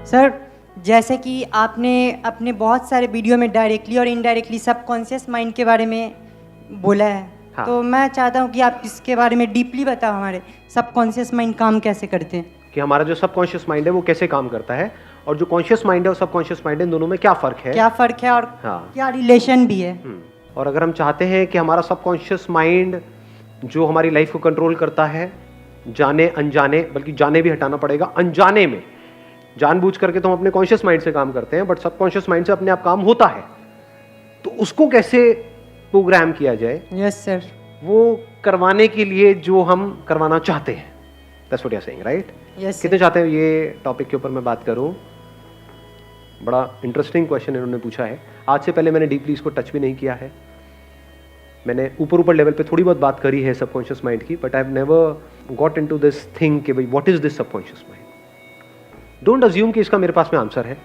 Sir, जैसे कि आपने अपने बहुत सारे वीडियो में डायरेक्टली और इनडायरेक्टली सबकॉन्शियस माइंड के बारे में बोला है। हाँ। तो मैं चाहता हूँ कि आप इसके बारे में डीपली बताओ, हमारे सबकॉन्शियस माइंड काम कैसे करते हैं। कि हमारा जो सबकॉन्शियस माइंड है वो कैसे काम करता है, और जो कॉन्शियस माइंड है और सबकॉन्शियस माइंड है, इन दोनों में क्या फ़र्क है। क्या फ़र्क है और हाँ। क्या रिलेशन भी है। और अगर हम चाहते हैं कि हमारा सबकॉन्शियस माइंड जो हमारी लाइफ को कंट्रोल करता है, जाने अनजाने, बल्कि जाने भी हटाना पड़ेगा, अनजाने में जानबूझ करके तो हम अपने कॉन्शियस माइंड से काम करते हैं, बट सबकॉन्शियस माइंड से अपने आप काम होता है, तो उसको कैसे प्रोग्राम किया जाए। Yes sir. वो करवाने के लिए जो हम करवाना चाहते हैं, that's what you are saying, right. Yes कितने चाहते हैं ये टॉपिक के ऊपर मैं बात करूं। बड़ा इंटरेस्टिंग क्वेश्चन इन्होंने पूछा है। आज से पहले मैंने डीपली इसको टच भी नहीं किया है। मैंने ऊपर लेवल पे थोड़ी बहुत बात करी है सबकॉन्शियस माइंड की, but I have never got into this thing कि भाई what is this subconscious mind. Don't assume कि इसका मेरे पास में आंसर है।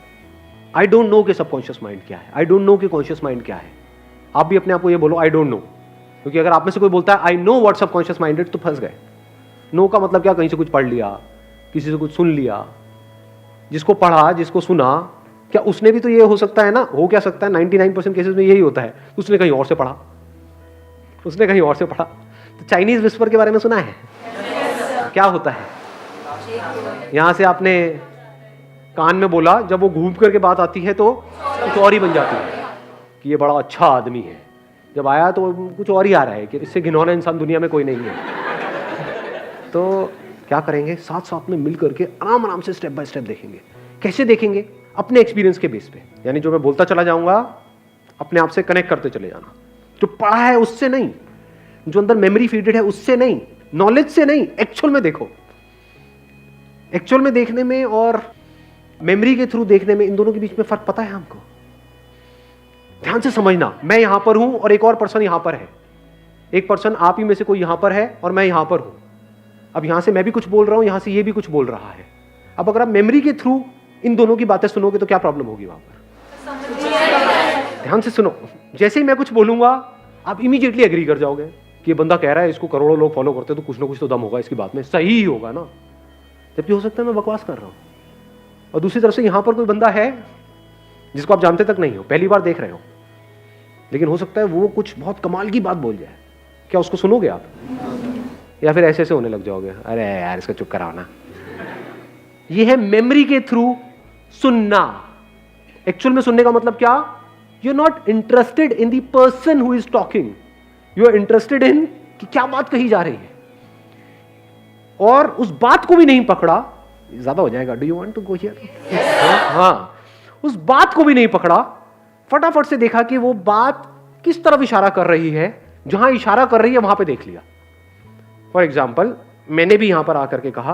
आई डोंट नो कि सबकॉन्शियस माइंड क्या है, आई डोंट नो कि कॉन्शियस माइंड क्या है। आप भी अपने आप को ये बोलो आई डोंट नो, क्योंकि अगर आप में से कोई बोलता है I know what subconscious mind is, तो फंस गए। नो का मतलब क्या, कहीं से कुछ पढ़ लिया, किसी से कुछ सुन लिया, जिसको पढ़ा जिसको सुना, क्या उसने भी तो ये हो सकता है ना, हो क्या सकता है 99% केसेस में यही होता है, उसने कहीं और से पढ़ा, उसने कहीं और से पढ़ा। तो चाइनीज विस्पर के बारे में सुना है? क्या होता है, यहां से आपने कान में बोला, जब वो घूम करके बात आती है तो कुछ और ही बन जाती है कि ये बड़ा अच्छा आदमी है, जब आया तो कुछ और ही आ रहा है कि इससे घिनौना इंसान दुनिया में कोई नहीं है। तो क्या करेंगे, साथ साथ में मिल करके आराम आराम से स्टेप बाय स्टेप देखेंगे। कैसे देखेंगे? अपने एक्सपीरियंस के बेस पे, यानी जो मैं बोलता चला जाऊंगा अपने आप से कनेक्ट करते चले जाना। जो पढ़ा है उससे नहीं, जो अंदर मेमोरी फीडेड है उससे नहीं, नॉलेज से नहीं, एक्चुअल में देखो। एक्चुअल में देखने में और मेमोरी के थ्रू देखने में, इन दोनों के बीच में फर्क पता है हमको? ध्यान से समझना, मैं यहां पर हूं और एक और पर्सन यहां पर है। एक पर्सन आप ही में से कोई यहां पर है और मैं यहां पर हूं। अब यहां से मैं भी कुछ बोल रहा हूं, यहां से ये भी कुछ बोल रहा है। अब अगर आप मेमोरी के थ्रू इन दोनों की बातें सुनोगे तो क्या प्रॉब्लम होगी वहां पर? ध्यान से सुनो, जैसे ही मैं कुछ बोलूंगा आप इमीडिएटली एग्री कर जाओगे कि ये बंदा कह रहा है, इसको करोड़ों लोग फॉलो करते हैं, तो कुछ ना कुछ तो दम होगा इसकी बात में, सही ही होगा ना। जबकि हो सकता है मैं बकवास कर रहा हूं। और दूसरी तरफ से यहां पर कोई बंदा है जिसको आप जानते तक नहीं हो, पहली बार देख रहे हो, लेकिन हो सकता है वो कुछ बहुत कमाल की बात बोल जाए। क्या उसको सुनोगे आप, या फिर ऐसे ऐसे होने लग जाओगे, अरे यार इसका चुप कराओ ना। ये है मेमोरी के थ्रू सुनना। एक्चुअल में सुनने का मतलब क्या? You are not interested in the person who is talking, you are interested in कि क्या बात कही जा रही है, और उस बात को भी नहीं पकड़ा। ज्यादा हो जाएगा, do you want to go here? हाँ, उस बात को भी नहीं पकड़ा, फटाफट से देखा कि वो बात किस तरफ इशारा कर रही है, जहां इशारा कर रही है वहां पे देख लिया। फॉर एग्जाम्पल, मैंने भी यहां पर आकर के कहा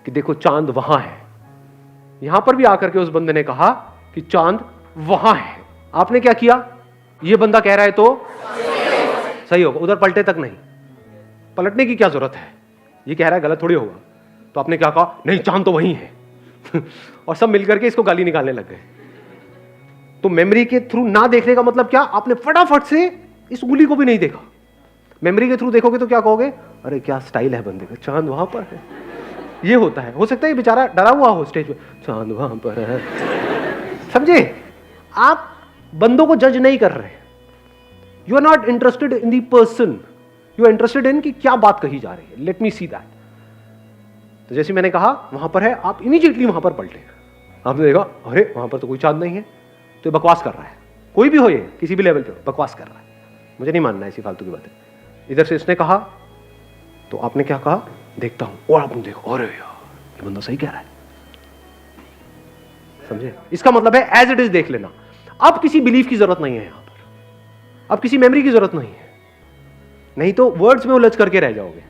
कि देखो चांद वहां है, यहां पर भी आकर के उस बंदे ने कहा कि चांद वहां है। आपने क्या किया? ये बंदा कह रहा है तो सही होगा, उधर पलटे तक नहीं। पलटने की क्या जरूरत है, ये कह रहा है गलत थोड़ी होगा। तो आपने क्या कहा? नहीं, चांद तो वहीं है। और सब मिलकर के इसको गाली निकालने लग गए। तो मेमोरी के थ्रू ना देखने का मतलब क्या? आपने फटाफट से इस उंगली को भी नहीं देखा। मेमोरी के थ्रू देखोगे तो क्या कहोगे? अरे क्या स्टाइल है बंदे का, चांद वहां पर है। ये होता है। हो सकता है ये बेचारा डरा हुआ हो स्टेज पे, चांद वहां पर है। समझे? आप बंदों को जज नहीं कर रहे, you are not interested in the person, you are interested in कि क्या बात कही जा रही है। Let me see that. तो जैसे मैंने कहा वहां पर है, आप इमीडिएटली वहां पर पलटे। आपने देखा अरे वहां पर तो कोई चांद नहीं है, तो ये बकवास कर रहा है। कोई भी हो, ये किसी भी लेवल पे बकवास कर रहा है, मुझे नहीं मानना ऐसी फालतू की बातें। इधर से इसने कहा तो आपने क्या कहा? देखता हूं। और आपने देखा अरे यार ये बंदा सही कह रहा है। समझे? इसका मतलब है एज इट इज देख लेना। अब किसी बिलीफ की जरूरत नहीं है यहां पर, अब किसी मेमोरी की जरूरत नहीं है, नहीं तो वर्ड्स में उलझ करके रह जाओगे।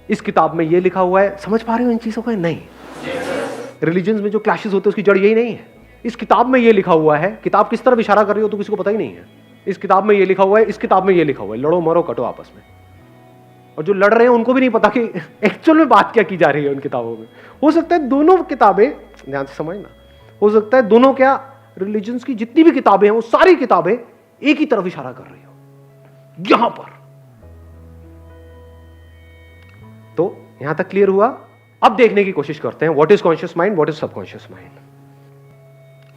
इस किताब में ये लिखा हुआ है, समझ पा रहे हो इन चीजों को? नहीं। रिलीजन्स में जो क्लैशेस होते हैं उसकी जड़ यही नहीं है। इस किताब में ये लिखा हुआ है, किताब किस तरफ इशारा कर रही हो तो किसी को पता ही नहीं है। इस किताब में ये लिखा हुआ है, इस किताब में ये लिखा हुआ है, लड़ो मरो कटो आपस में। और जो लड़ रहे हैं उनको भी नहीं पता कि एक्चुअल में बात क्या की जा रही है उन किताबों में। हो सकता है दोनों किताबें, ध्यान से समझना, हो सकता है दोनों क्या रिलीजन्स की जितनी भी किताबें हैं वो सारी किताबें एक ही तरफ इशारा कर रही हो, यहां पर। तो यहां तक क्लियर हुआ? अब देखने की कोशिश करते हैं what is conscious mind, what is subconscious mind.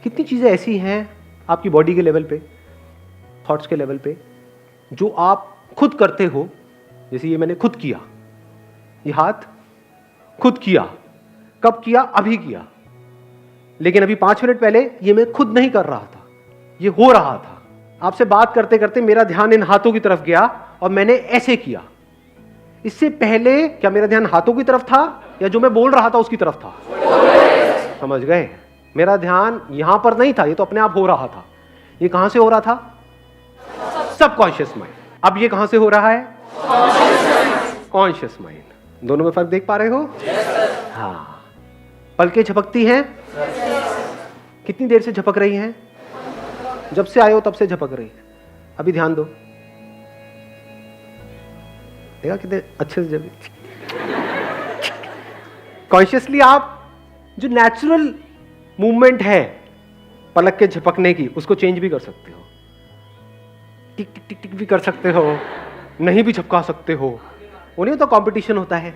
कितनी चीजें ऐसी हैं आपकी बॉडी के लेवल पे, थॉट्स के लेवल पे, जो आप खुद करते हो। जैसे ये मैंने खुद किया, ये हाथ खुद किया। कब किया? अभी किया। लेकिन अभी 5 मिनट पहले ये मैं खुद नहीं कर रहा था, ये हो रहा था। आपसे बात करते करते मेरा ध्यान इन हाथों की तरफ गया और मैंने ऐसे किया। इससे पहले क्या मेरा ध्यान हाथों की तरफ था या जो मैं बोल रहा था उसकी तरफ था? समझ गए? मेरा ध्यान यहां पर नहीं था, ये तो अपने आप हो रहा था। ये कहां से हो रहा था? Subconscious mind. अब ये कहां से हो रहा है? Conscious mind. दोनों में फर्क देख पा रहे हो? हाँ। पलकें झपकती हैं। कितनी देर से झपक रही हैं? जब से आए हो तब से झपक रही है। अभी ध्यान दो, देखा कितने अच्छे से जब कॉन्शियसली आप जो नेचुरल मूवमेंट है पलक के झपकने की, उसको चेंज भी कर सकते हो। टिक टिक टिक टिक भी कर सकते हो, नहीं भी झपका सकते हो। वो नहीं होता कंपटीशन होता है,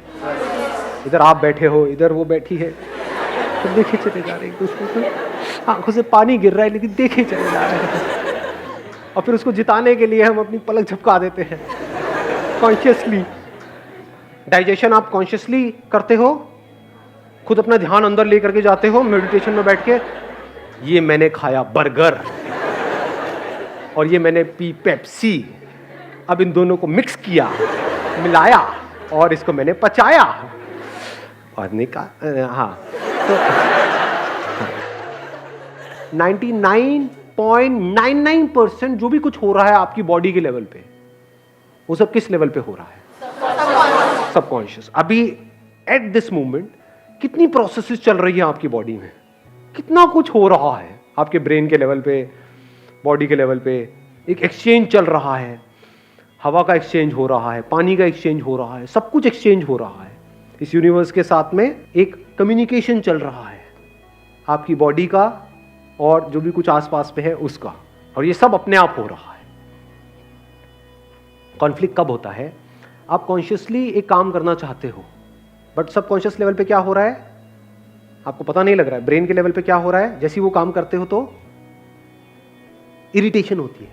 इधर आप बैठे हो, इधर वो बैठी है, तो देखे चले जा रहे हैं दूसरे को, आंखों से पानी गिर रहा है लेकिन देखे चले जा रहे हैं। और फिर उसको जिताने के लिए हम अपनी पलक झपका देते हैं कॉन्शियसली। डाइजेशन आप कॉन्शियसली करते हो, खुद अपना ध्यान अंदर लेकर के जाते हो मेडिटेशन में बैठ के। ये मैंने खाया बर्गर और ये मैंने पी पेप्सी, अब इन दोनों को मिक्स किया, मिलाया और इसको मैंने पचाया और निकाल। हाँ, तो 99.99% जो भी कुछ हो रहा है आपकी बॉडी के लेवल पे, वो सब किस लेवल पे हो रहा है? सबकॉन्शियस। अभी एट दिस मोमेंट कितनी प्रोसेसेस चल रही है आपकी बॉडी में, कितना कुछ हो रहा है आपके ब्रेन के लेवल पे, बॉडी के लेवल पे। एक एक्सचेंज चल रहा है, हवा का एक्सचेंज हो रहा है, पानी का एक्सचेंज हो रहा है, सब कुछ एक्सचेंज हो रहा है। इस यूनिवर्स के साथ में एक कम्युनिकेशन चल रहा है आपकी बॉडी का और जो भी कुछ आसपास पे है उसका, और ये सब अपने आप हो रहा है। कॉन्फ्लिक्ट कब होता है? आप कॉन्शियसली एक काम करना चाहते हो बट सबकॉन्शियस लेवल पे क्या हो रहा है आपको पता नहीं लग रहा है। ब्रेन के लेवल पे क्या हो रहा है? जैसे ही वो काम करते हो तो इरिटेशन होती है।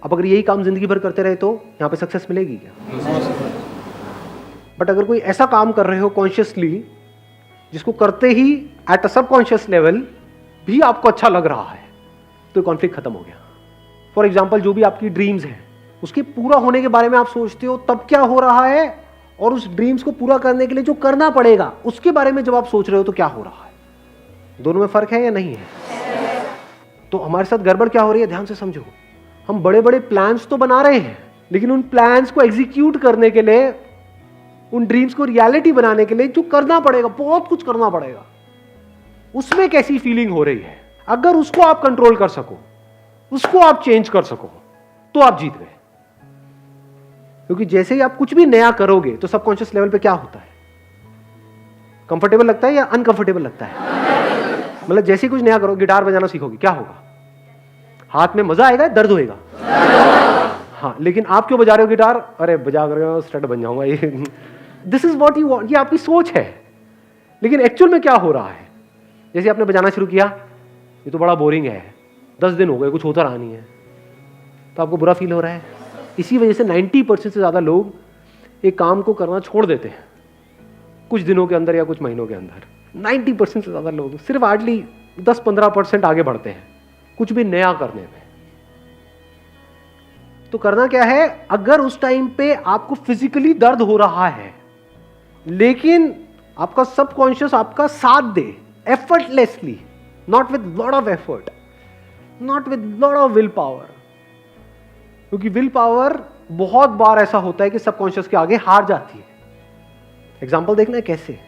अब अगर यही काम जिंदगी भर करते रहे तो यहां पे सक्सेस मिलेगी क्या? बट अगर कोई ऐसा काम कर रहे हो कॉन्शियसली जिसको करते ही एट अ सबकॉन्शियस लेवल भी आपको अच्छा लग रहा है, तो कॉन्फ्लिक्ट खत्म हो गया। फॉर एग्जाम्पल, जो भी आपकी ड्रीम्स हैं उसके पूरा होने के बारे में आप सोचते हो, तब क्या हो रहा है, और उस ड्रीम्स को पूरा करने के लिए जो करना पड़ेगा उसके बारे में जब आप सोच रहे हो तो क्या हो रहा है? दोनों में फर्क है या नहीं है? तो हमारे साथ गड़बड़ क्या हो रही है, ध्यान से समझो। हम बड़े बड़े प्लान्स तो बना रहे हैं, लेकिन उन प्लान्स को एग्जीक्यूट करने के लिए, उन ड्रीम्स को रियलिटी बनाने के लिए जो करना पड़ेगा, बहुत कुछ करना पड़ेगा, उसमें कैसी फीलिंग हो रही है, अगर उसको आप कंट्रोल कर सको, उसको आप चेंज कर सको, तो आप जीत गए। क्योंकि जैसे ही आप कुछ भी नया करोगे तो सबकॉन्शियस लेवल पे क्या होता है? कंफर्टेबल लगता है या अनकंफर्टेबल लगता है? मतलब जैसे ही कुछ नया करो, गिटार बजाना सीखोगे, क्या होगा? हाथ में मजा आएगा, दर्द होएगा? हाँ, लेकिन आप क्यों बजा रहे हो गिटार? अरे बजा कर स्टड बन जाऊंगा। ये this is what you want, ये आपकी सोच है। लेकिन एक्चुअल में क्या हो रहा है? जैसे आपने बजाना शुरू किया, ये तो बड़ा बोरिंग है, 10 दिन हो गए, कुछ होता रहा नहीं है, तो आपको बुरा फील हो रहा है। इसी वजह से 90% से ज्यादा लोग एक काम को करना छोड़ देते हैं कुछ दिनों के अंदर या कुछ महीनों के अंदर। 90% से ज्यादा लोग सिर्फ हार्डली 10-15% आगे बढ़ते हैं कुछ भी नया करने में। तो करना क्या है? अगर उस टाइम पे आपको फिजिकली दर्द हो रहा है, लेकिन आपका सबकॉन्शियस आपका साथ दे effortlessly, not with lot of effort, not with lot of will power, क्योंकि विल पावर बहुत बार ऐसा होता है कि सबकॉन्शियस के आगे हार जाती है। एग्जांपल देखना है कैसे?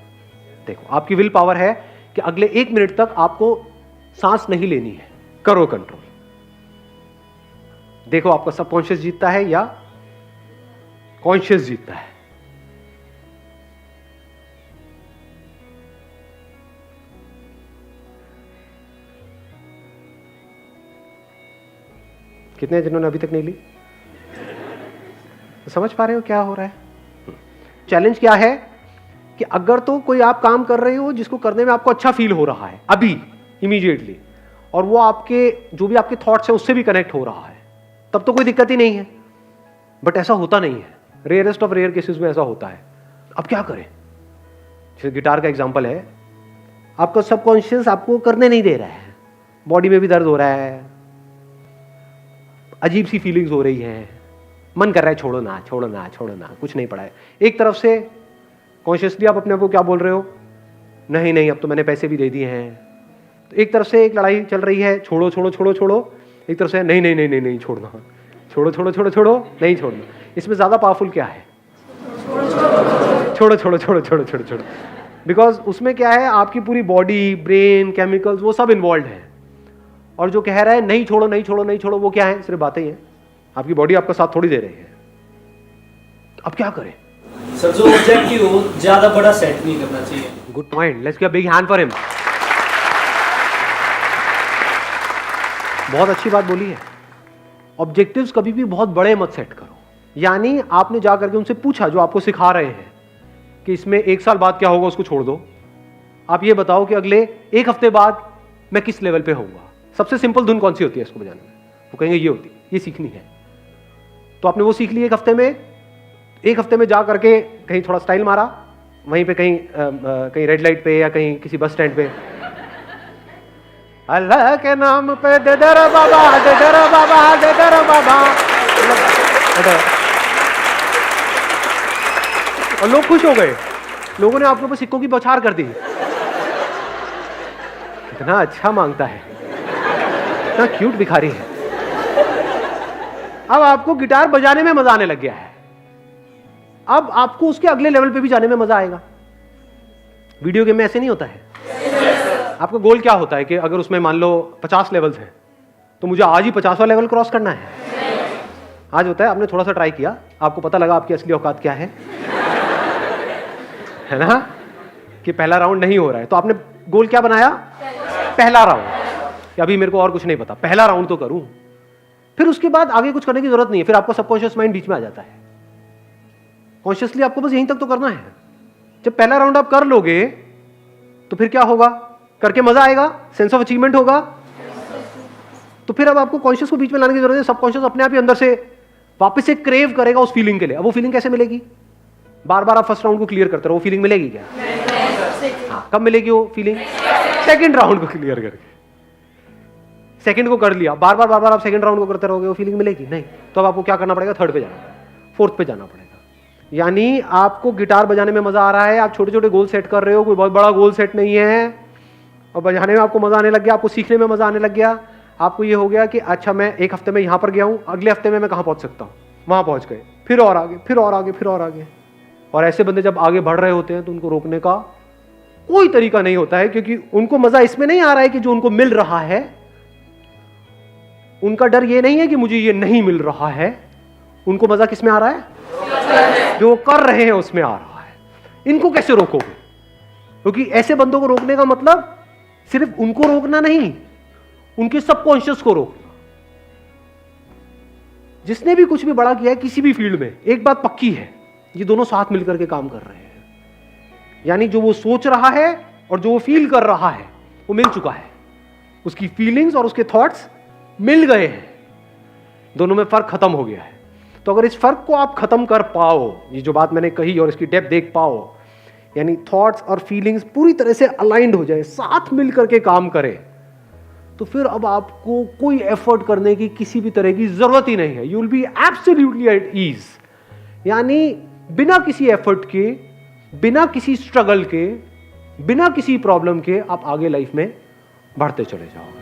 देखो, आपकी विल पावर है कि अगले 1 मिनट तक आपको सांस नहीं लेनी है, करो कंट्रोल। देखो आपका सबकॉन्शियस जीतता है या कॉन्शियस जीतता है? कितने जिन्होंने अभी तक नहीं ली? तो समझ पा रहे हो क्या हो रहा है? चैलेंज क्या है कि अगर तो कोई आप काम कर रहे हो जिसको करने में आपको अच्छा फील हो रहा है अभी इमीडिएटली, और वो आपके जो भी आपके थॉट्स है उससे भी कनेक्ट हो रहा है, तब तो कोई दिक्कत ही नहीं है। बट ऐसा होता नहीं है, रेयरेस्ट ऑफ रेयर केसेस में ऐसा होता है। अब क्या करें? जैसे गिटार का एग्जांपल है, आपका सबकॉन्शियस आपको करने नहीं दे रहा है, बॉडी में भी दर्द हो रहा है, अजीब सी फीलिंग्स हो रही है, मन कर रहा है छोड़ो ना छोड़ो ना छोड़ो ना, कुछ नहीं पड़ा है। एक तरफ से कॉन्शियसली आप अपने आप को क्या बोल रहे हो, नहीं नहीं अब तो मैंने पैसे भी दे दिए हैं। तो एक तरफ से एक लड़ाई चल रही है, छोड़ो छोड़ो छोड़ो छोड़ो, एक तरफ से नहीं नहीं नहीं नहीं नहीं छोड़ना, छोड़ो छोड़ो छोड़ो छोड़ो नहीं छोड़ना। इसमें ज्यादा पावरफुल क्या है? छोड़ो छोड़ो छोड़ो छोड़ो छोड़ो छोड़ो। बिकॉज उसमें क्या है, आपकी पूरी बॉडी, ब्रेन, केमिकल्स वो सब इन्वॉल्व है। और जो कह रहा है नहीं छोड़ो नहीं छोड़ो नहीं छोड़ो, वो क्या है? सिर्फ बातें ही हैं। आपकी बॉडी आपका साथ थोड़ी दे रही है। अब क्या करें? सर जो ऑब्जेक्टिव हो ज्यादा बड़ा सेट नहीं करना चाहिए। Good point, let's give a big hand for him. बहुत अच्छी बात बोली है। ऑब्जेक्टिव्स कभी भी बहुत बड़े मत सेट करो। यानी आपने जा करके उनसे पूछा जो आपको सिखा रहे हैं कि इसमें 1 साल बाद क्या होगा, उसको छोड़ दो। आप ये बताओ कि अगले 1 हफ्ते बाद मैं किस लेवल पे होऊंगा। सबसे सिंपल धुन कौन सी होती है इसको बजाने में? वो कहेंगे ये होती, ये सीखनी है। तो आपने वो सीख ली 1 हफ्ते में। 1 हफ्ते में जा करके कहीं थोड़ा स्टाइल मारा, वहीं पे कहीं रेड लाइट पे या कहीं किसी बस स्टैंड पे, अल्लाह के नाम पे दे दर बाबा दे दर बाबा दे दर बाबा, और लोग खुश हो गए। लोगों ने आपके ऊपर सिक्कों की बौछार कर दी। कितना अच्छा मांगता है, कितना क्यूट भिखारी है। अब आपको गिटार बजाने में मजा आने लग गया है। अब आपको उसके अगले लेवल पे भी जाने में मजा आएगा। वीडियो गेम में ऐसे नहीं होता है। आपका गोल क्या होता है कि अगर उसमें मान लो 50 लेवल्स हैं तो मुझे आज ही 50वां लेवल क्रॉस करना है। आज होता है आपने थोड़ा सा ट्राई किया, आपको पता लगा आपकी असली औकात क्या है ना, कि पहला राउंड नहीं हो रहा है, तो आपने गोल क्या बनाया? पहला राउंड, कि अभी मेरे को और कुछ नहीं पता, पहला राउंड तो करूं। फिर उसके बाद आगे कुछ करने की जरूरत नहीं है। फिर आपका सबकॉन्शियस माइंड बीच में आ जाता है। कॉन्शियसली आपको बस यहीं तक तो करना है। जब पहला राउंड आप कर लोगे तो फिर क्या होगा? करके मजा आएगा, सेंस ऑफ अचीवमेंट होगा। तो फिर अब आपको कॉन्शियस को बीच में लाने की जरूरत है। सबकॉन्शियस अपने आप ही अंदर से वापस से क्रेव करेगा उस फीलिंग के लिए। अब वो फीलिंग कैसे मिलेगी? बार बार आप फर्स्ट राउंड को क्लियर करते रहो, वो फीलिंग मिलेगी क्या? हाँ, कब मिलेगी वो फीलिंग? सेकंड राउंड को क्लियर करके। सेकंड को कर लिया, बार बार आप सेकंड राउंड को करते रहोगे, वो फीलिंग मिलेगी नहीं। तो अब आपको क्या करना पड़ेगा? थर्ड पे जाना पड़ेगा, फोर्थ पे जाना पड़ेगा। यानी आपको गिटार बजाने में मजा आ रहा है, आप छोटे छोटे गोल सेट कर रहे हो, कोई बहुत बड़ा गोल सेट नहीं है, और बजाने में आपको मजा आने लग गया, आपको सीखने में मजा आने लग गया। आपको ये हो गया कि अच्छा मैं 1 हफ्ते में यहां पर गया हूं, अगले हफ्ते में मैं कहां पहुंच सकता हूं? वहां पहुंच गए, फिर और आगे फिर और आगे फिर और आगे। और ऐसे बंदे जब आगे बढ़ रहे होते हैं तो उनको रोकने का कोई तरीका नहीं होता है, क्योंकि उनको मजा इसमें नहीं आ रहा है कि जो उनको मिल रहा है। उनका डर ये नहीं है कि मुझे ये नहीं मिल रहा है, उनको मजा किस में आ रहा है? जो कर रहे हैं उसमें आ रहा है। इनको कैसे रोकोगे? क्योंकि ऐसे बंदों को रोकने का मतलब सिर्फ उनको रोकना नहीं, उनके सबकॉन्शियस को रोकना। जिसने भी कुछ भी बड़ा किया है किसी भी फील्ड में, एक बात पक्की है, ये दोनों साथ मिलकर के काम कर रहे हैं। यानी जो वो सोच रहा है और जो वो फील कर रहा है वो मिल चुका है। उसकी फीलिंग्स और उसके थॉट्स मिल गए हैं, दोनों में फर्क खत्म हो गया है। तो अगर इस फर्क को आप खत्म कर पाओ, ये जो बात मैंने कही और इसकी डेप्थ देख पाओ, यानी थॉट्स और फीलिंग्स पूरी तरह से अलाइंड हो जाए, साथ मिल करके काम करे, तो फिर अब आपको कोई एफर्ट करने की किसी भी तरह की जरूरत ही नहीं है। You will be absolutely at ease. यानी बिना किसी एफर्ट के, बिना किसी स्ट्रगल के, बिना किसी प्रॉब्लम के आप आगे लाइफ में बढ़ते चले जाओगे।